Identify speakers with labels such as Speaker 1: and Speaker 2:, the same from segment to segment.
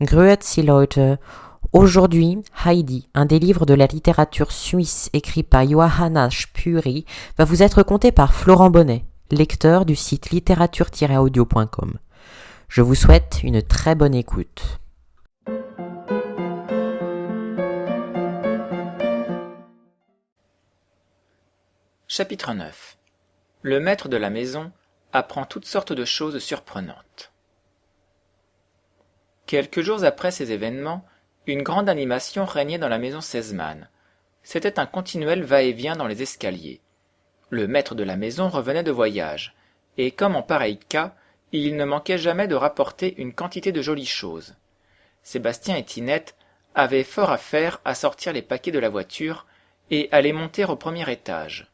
Speaker 1: Grüezi Leute. Aujourd'hui, Heidi, un des livres de la littérature suisse écrit par Johanna Spüri, va vous être conté par Florent Bonnet, lecteur du site littérature-audio.com. Je vous souhaite une très bonne écoute.
Speaker 2: Chapitre 9. Le maître de la maison apprend toutes sortes de choses surprenantes. Quelques jours après ces événements, une grande animation régnait dans la maison Sesemann. C'était un continuel va-et-vient dans les escaliers. Le maître de la maison revenait de voyage, et comme en pareil cas, il ne manquait jamais de rapporter une quantité de jolies choses. Sébastien et Tinette avaient fort à faire à sortir les paquets de la voiture et à les monter au premier étage.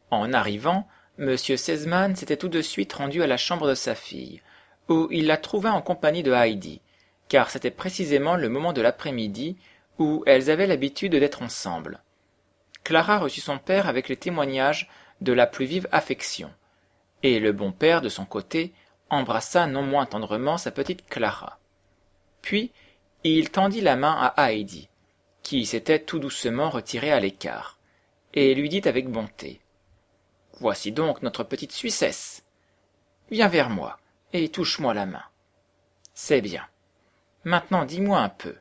Speaker 2: En arrivant, M. Sesemann s'était tout de suite rendu à la chambre de sa fille, où il la trouva en compagnie de Heidi, car c'était précisément le moment de l'après-midi où elles avaient l'habitude d'être ensemble. Clara reçut son père avec les témoignages de la plus vive affection, et le bon père, de son côté, embrassa non moins tendrement sa petite Clara. Puis, il tendit la main à Heidi, qui s'était tout doucement retirée à l'écart, et lui dit avec bonté: « Voici donc notre petite Suissesse. Viens vers moi, et touche-moi la main. C'est bien. Maintenant dis-moi un peu,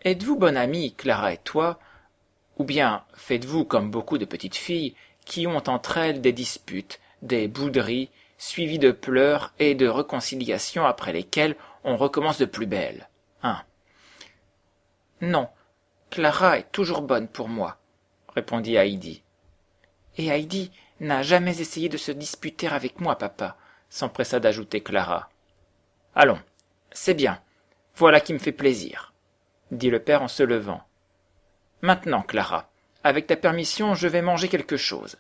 Speaker 2: êtes-vous bonne amie, Clara et toi, ou bien faites-vous comme beaucoup de petites filles qui ont entre elles des disputes, des bouderies, suivies de pleurs et de réconciliations après lesquelles on recommence de plus belle, hein? Non, Clara est toujours bonne pour moi, répondit Heidi. Et Heidi n'a jamais essayé de se disputer avec moi, papa, s'empressa d'ajouter Clara. Allons, c'est bien, voilà qui me fait plaisir, dit le père en se levant. Maintenant, Clara, avec ta permission, je vais manger quelque chose,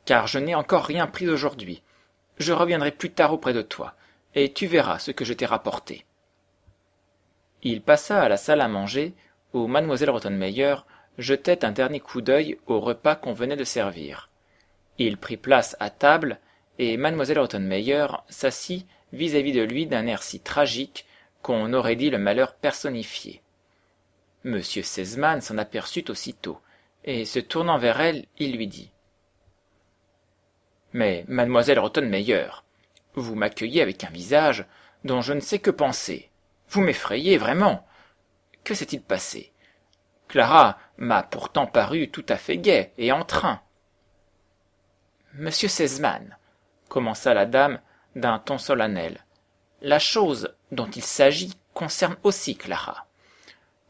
Speaker 2: car je n'ai encore rien pris aujourd'hui. Je reviendrai plus tard auprès de toi, et tu verras ce que je t'ai rapporté. Il passa à la salle à manger, où mademoiselle Rottenmeier jetait un dernier coup d'œil au repas qu'on venait de servir. Il prit place à table, et mademoiselle Rottenmeier s'assit vis-à-vis de lui d'un air si tragique qu'on aurait dit le malheur personnifié. M. Sesemann s'en aperçut aussitôt, et se tournant vers elle, il lui dit: « Mais, mademoiselle Rottenmeier, vous m'accueillez avec un visage dont je ne sais que penser. Vous m'effrayez vraiment. Que s'est-il passé? Clara m'a pourtant paru tout à fait gaie et en train. » « Monsieur Sesemann, » commença la dame d'un ton solennel, « la chose dont il s'agit concerne aussi Clara.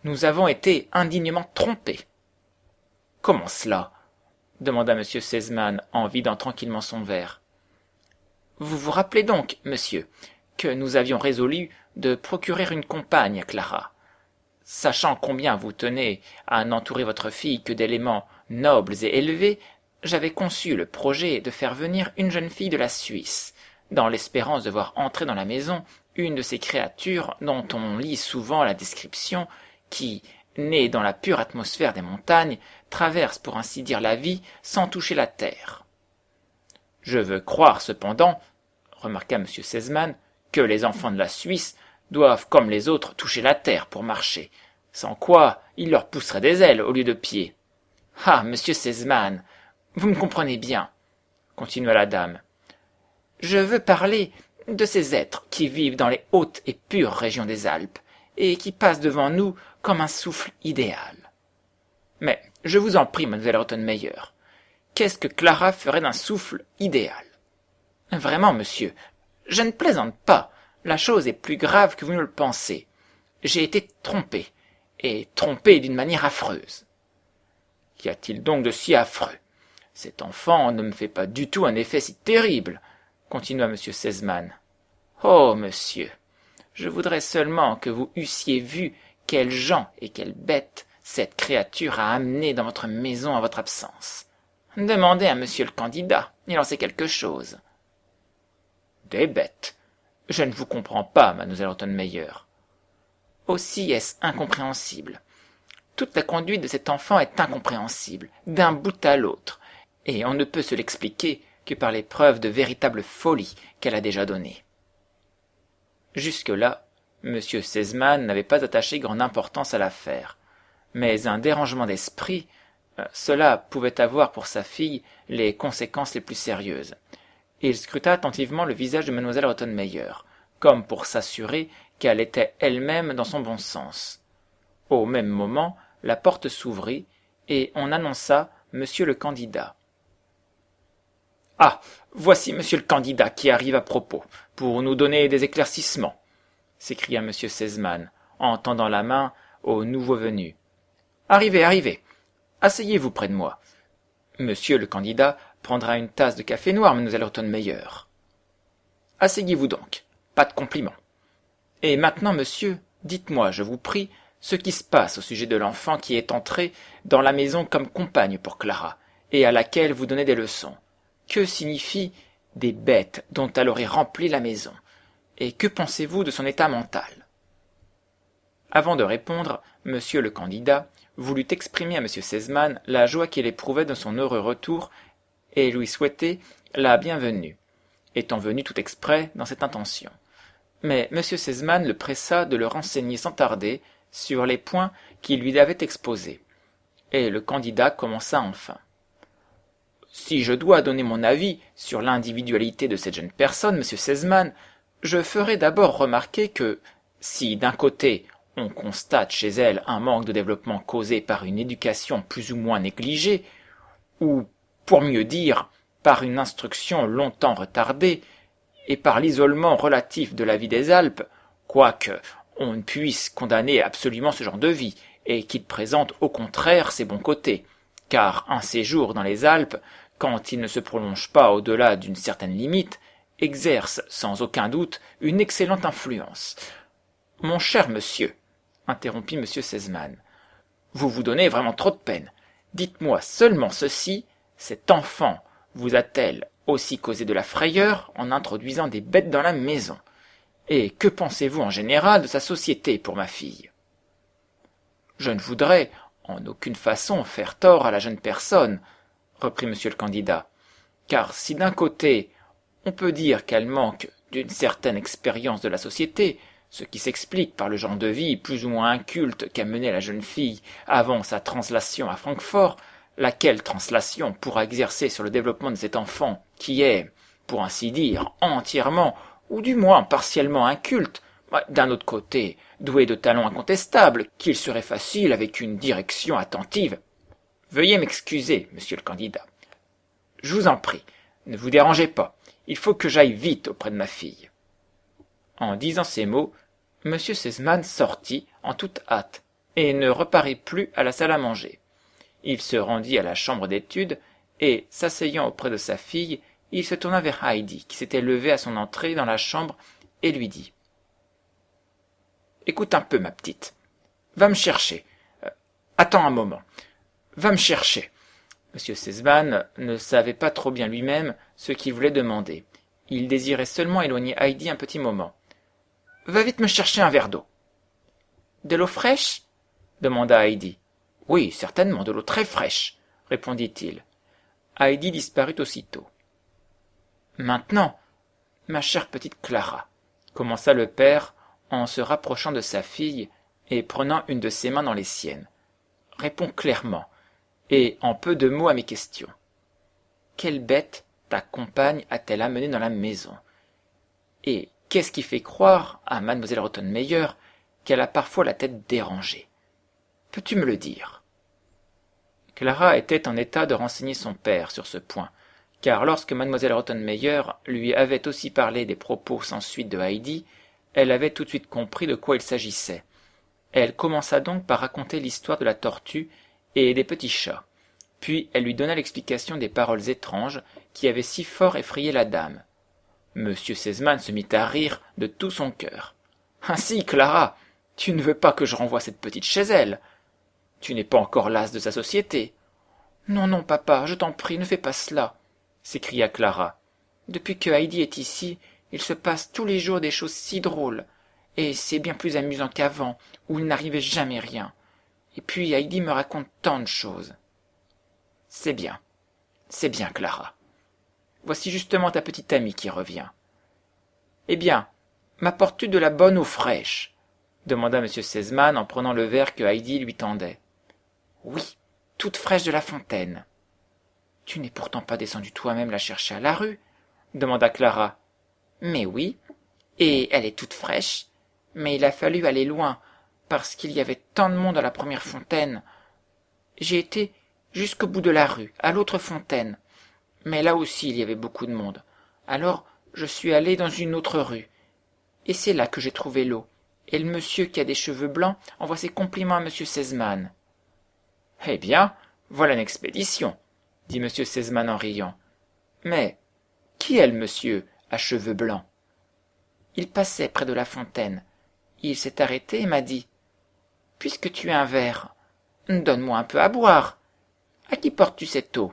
Speaker 2: Nous avons été indignement trompés. »« Comment cela ?» demanda M. Sesemann en vidant tranquillement son verre. « Vous vous rappelez donc, monsieur, que nous avions résolu de procurer une compagne à Clara. Sachant combien vous tenez à n'entourer votre fille que d'éléments nobles et élevés, j'avais conçu le projet de faire venir une jeune fille de la Suisse, dans l'espérance de voir entrer dans la maison une de ces créatures dont on lit souvent la description, qui, nées dans la pure atmosphère des montagnes, traversent pour ainsi dire la vie sans toucher la terre. Je veux croire cependant, remarqua M. Sesemann, que les enfants de la Suisse doivent comme les autres toucher la terre pour marcher, sans quoi il leur pousserait des ailes au lieu de pieds. Ah, M. Sesemann, vous me comprenez bien, continua la dame. Je veux parler de ces êtres qui vivent dans les hautes et pures régions des Alpes, et qui passent devant nous comme un souffle idéal. Mais, je vous en prie, mademoiselle Rottenmeier, qu'est-ce que Clara ferait d'un souffle idéal? Vraiment, monsieur, je ne plaisante pas, la chose est plus grave que vous ne le pensez. J'ai été trompé, et trompé d'une manière affreuse. Qu'y a-t-il donc de si affreux? Cet enfant ne me fait pas du tout un effet si terrible, continua M. Sesemann. Oh, monsieur, je voudrais seulement que vous eussiez vu quels gens et quelles bêtes cette créature a amenés dans votre maison en votre absence. Demandez à monsieur le candidat, il en sait quelque chose. Des bêtes? Je ne vous comprends pas, mademoiselle Rottenmeier. Aussi est-ce incompréhensible. Toute la conduite de cet enfant est incompréhensible, d'un bout à l'autre, et on ne peut se l'expliquer que par les preuves de véritable folie qu'elle a déjà données. Jusque-là, M. Sesemann n'avait pas attaché grande importance à l'affaire. Mais un dérangement d'esprit, cela pouvait avoir pour sa fille les conséquences les plus sérieuses. Il scruta attentivement le visage de mademoiselle Rottenmeier, comme pour s'assurer qu'elle était elle-même dans son bon sens. Au même moment, la porte s'ouvrit, et on annonça monsieur le candidat. « Ah, voici monsieur le candidat qui arrive à propos, pour nous donner des éclaircissements !» s'écria M. Sesemann, en tendant la main au nouveau venu. « Arrivez, arrivez, asseyez-vous près de moi. Monsieur le candidat prendra une tasse de café noir, mademoiselle Rottenmeier. Asseyez-vous donc, pas de compliments. Et maintenant, monsieur, dites-moi, je vous prie, ce qui se passe au sujet de l'enfant qui est entré dans la maison comme compagne pour Clara, et à laquelle vous donnez des leçons. Que signifient des bêtes dont elle aurait rempli la maison? Et que pensez-vous de son état mental? » Avant de répondre, monsieur le candidat voulut exprimer à M. Sesemann la joie qu'il éprouvait de son heureux retour et lui souhaiter la bienvenue, étant venu tout exprès dans cette intention. Mais M. Sesemann le pressa de le renseigner sans tarder sur les points qu'il lui avait exposés. Et le candidat commença enfin. « Si je dois donner mon avis sur l'individualité de cette jeune personne, M. Sesemann, je ferai d'abord remarquer que, si d'un côté on constate chez elle un manque de développement causé par une éducation plus ou moins négligée, ou, pour mieux dire, par une instruction longtemps retardée, et par l'isolement relatif de la vie des Alpes, quoique on ne puisse condamner absolument ce genre de vie, et qu'il présente au contraire ses bons côtés, car un séjour dans les Alpes, quand il ne se prolonge pas au-delà d'une certaine limite, exerce sans aucun doute une excellente influence. Mon cher monsieur, interrompit M. Sesemann, vous vous donnez vraiment trop de peine. Dites-moi seulement ceci, cet enfant vous a-t-elle aussi causé de la frayeur en introduisant des bêtes dans la maison? Et que pensez-vous en général de sa société pour ma fille? Je ne voudrais en aucune façon faire tort à la jeune personne, reprit monsieur le candidat, car si d'un côté on peut dire qu'elle manque d'une certaine expérience de la société, ce qui s'explique par le genre de vie plus ou moins inculte qu'a mené la jeune fille avant sa translation à Francfort, laquelle translation pourra exercer sur le développement de cet enfant qui est, pour ainsi dire, entièrement, ou du moins partiellement inculte, d'un autre côté, doué de talents incontestables, qu'il serait facile, avec une direction attentive. Veuillez m'excuser, monsieur le candidat. Je vous en prie, ne vous dérangez pas, il faut que j'aille vite auprès de ma fille. En disant ces mots, M. Sesemann sortit en toute hâte et ne reparut plus à la salle à manger. Il se rendit à la chambre d'études et, s'asseyant auprès de sa fille, il se tourna vers Heidi, qui s'était levée à son entrée dans la chambre, et lui dit « Écoute un peu, ma petite. Va me chercher. Attends un moment. Va me chercher. » M. Sesemann ne savait pas trop bien lui-même ce qu'il voulait demander. Il désirait seulement éloigner Heidi un petit moment. « Va vite me chercher un verre d'eau. »« De l'eau fraîche » demanda Heidi. « Oui, certainement, de l'eau très fraîche, » répondit-il. Heidi disparut aussitôt. « Maintenant, ma chère petite Clara, » commença le père en se rapprochant de sa fille et prenant une de ses mains dans les siennes. « Réponds clairement et en peu de mots à mes questions. Quelle bête ta compagne a-t-elle amenée dans la maison? Et qu'est-ce qui fait croire à mademoiselle Rottenmeier qu'elle a parfois la tête dérangée? Peux-tu me le dire ?» Clara était en état de renseigner son père sur ce point, car lorsque mademoiselle Rottenmeier lui avait aussi parlé des propos sans suite de Heidi, elle avait tout de suite compris de quoi il s'agissait. Elle commença donc par raconter l'histoire de la tortue et des petits chats. Puis elle lui donna l'explication des paroles étranges qui avaient si fort effrayé la dame. M. Sesemann se mit à rire de tout son cœur. « Ainsi, Clara, tu ne veux pas que je renvoie cette petite chez elle? Tu n'es pas encore lasse de sa société? »« Non, non, papa, je t'en prie, ne fais pas cela !» s'écria Clara. « Depuis que Heidi est ici, il se passe tous les jours des choses si drôles, et c'est bien plus amusant qu'avant, où il n'arrivait jamais rien. Et puis Heidi me raconte tant de choses. »« c'est bien, Clara. Voici justement ta petite amie qui revient. »« Eh bien, m'apportes-tu de la bonne eau fraîche demanda M. Sesemann en prenant le verre que Heidi lui tendait. Oui, toute fraîche de la fontaine. Tu n'es pourtant pas descendu toi-même la chercher à la rue demanda Clara. Mais oui, et elle est toute fraîche, mais il a fallu aller loin, parce qu'il y avait tant de monde à la première fontaine. J'ai été jusqu'au bout de la rue, à l'autre fontaine, mais là aussi il y avait beaucoup de monde. Alors je suis allé dans une autre rue, et c'est là que j'ai trouvé l'eau, et le monsieur qui a des cheveux blancs envoie ses compliments à M. Sesemann. Eh bien, voilà une expédition, dit M. Sesemann en riant. Mais qui est le monsieur à cheveux blancs? Il passait près de la fontaine. Il s'est arrêté et m'a dit « Puisque tu es un verre, donne-moi un peu à boire. À qui portes-tu cette eau ?»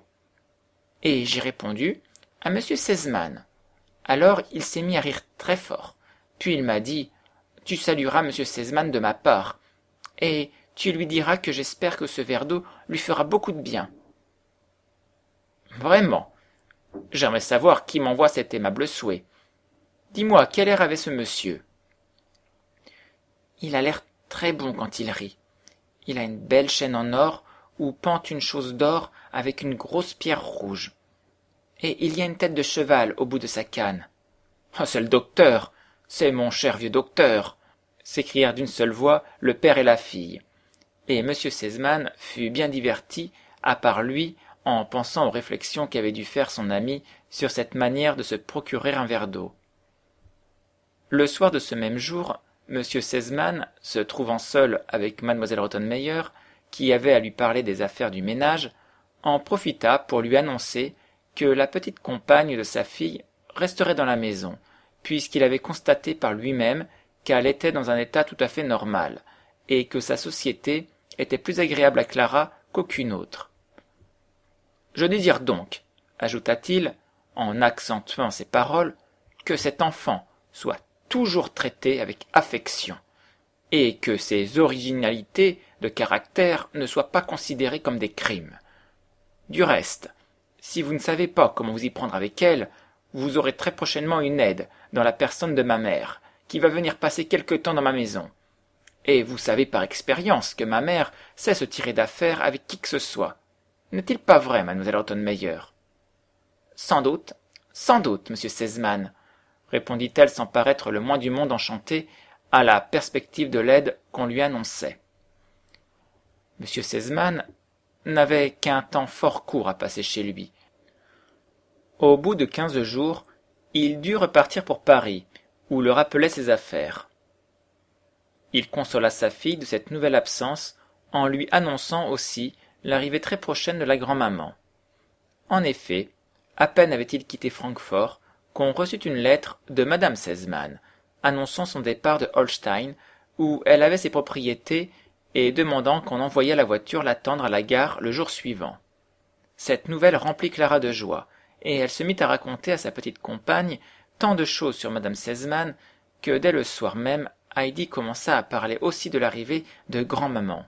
Speaker 2: Et j'ai répondu « À M. Sesemann. » Alors il s'est mis à rire très fort. Puis il m'a dit « Tu salueras M. Sesemann de ma part, et tu lui diras que j'espère que ce verre d'eau lui fera beaucoup de bien. » Vraiment, j'aimerais savoir qui m'envoie cet aimable souhait. Dis-moi, quel air avait ce monsieur? Il a l'air très bon quand il rit. Il a une belle chaîne en or où pend une chose d'or avec une grosse pierre rouge. Et il y a une tête de cheval au bout de sa canne. « Ah, c'est le docteur, c'est mon cher vieux docteur !» s'écrièrent d'une seule voix le père et la fille. Et M. Sesemann fut bien diverti, à part lui, en pensant aux réflexions qu'avait dû faire son ami sur cette manière de se procurer un verre d'eau. Le soir de ce même jour, M. Sesemann, se trouvant seul avec Mlle Rottenmeier, qui avait à lui parler des affaires du ménage, en profita pour lui annoncer que la petite compagne de sa fille resterait dans la maison, puisqu'il avait constaté par lui-même qu'elle était dans un état tout à fait normal, et que sa société était plus agréable à Clara qu'aucune autre. « Je désire donc, ajouta-t-il, en accentuant ses paroles, que cet enfant soit toujours traité avec affection, et que ses originalités de caractère ne soient pas considérées comme des crimes. Du reste, si vous ne savez pas comment vous y prendre avec elle, vous aurez très prochainement une aide dans la personne de ma mère, qui va venir passer quelque temps dans ma maison. Et vous savez par expérience que ma mère sait se tirer d'affaire avec qui que ce soit. N'est-il pas vrai, mademoiselle Rottenmeier? Sans doute, monsieur Sesemann, répondit-elle sans paraître le moins du monde enchantée à la perspective de l'aide qu'on lui annonçait. M. Sesemann n'avait qu'un temps fort court à passer chez lui. Au bout de 15 jours, il dut repartir pour Paris, où le rappelaient ses affaires. Il consola sa fille de cette nouvelle absence en lui annonçant aussi l'arrivée très prochaine de la grand-maman. En effet, à peine avait-il quitté Francfort qu'on reçut une lettre de Madame Sesemann, annonçant son départ de Holstein, où elle avait ses propriétés, et demandant qu'on envoyât la voiture l'attendre à la gare le jour suivant. Cette nouvelle remplit Clara de joie, et elle se mit à raconter à sa petite compagne tant de choses sur Madame Sesemann que dès le soir même, Heidi commença à parler aussi de l'arrivée de grand-maman.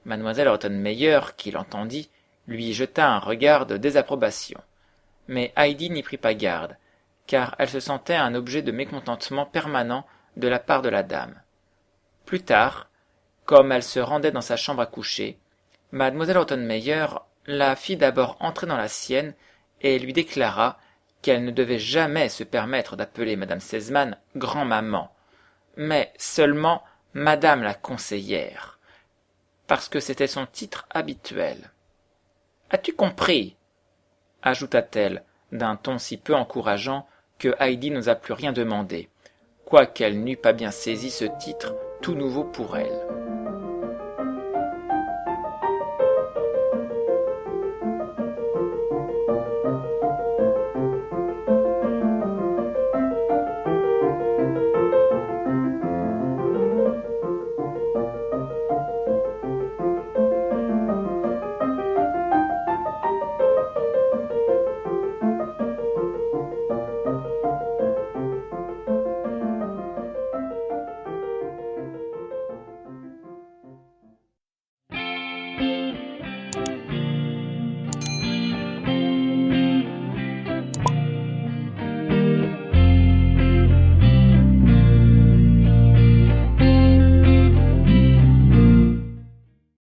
Speaker 2: Mademoiselle Rottenmeier, qui l'entendit, lui jeta un regard de désapprobation. Mais Heidi n'y prit pas garde, car elle se sentait un objet de mécontentement permanent de la part de la dame. Plus tard, comme elle se rendait dans sa chambre à coucher, mademoiselle Rottenmeier la fit d'abord entrer dans la sienne et lui déclara qu'elle ne devait jamais se permettre d'appeler Madame Sesemann grand-maman, mais seulement Madame la conseillère, parce que c'était son titre habituel. « As-tu compris ?» ajouta-t-elle d'un ton si peu encourageant que Heidi n'osa plus rien demander, quoiqu'elle n'eût pas bien saisi ce titre tout nouveau pour elle.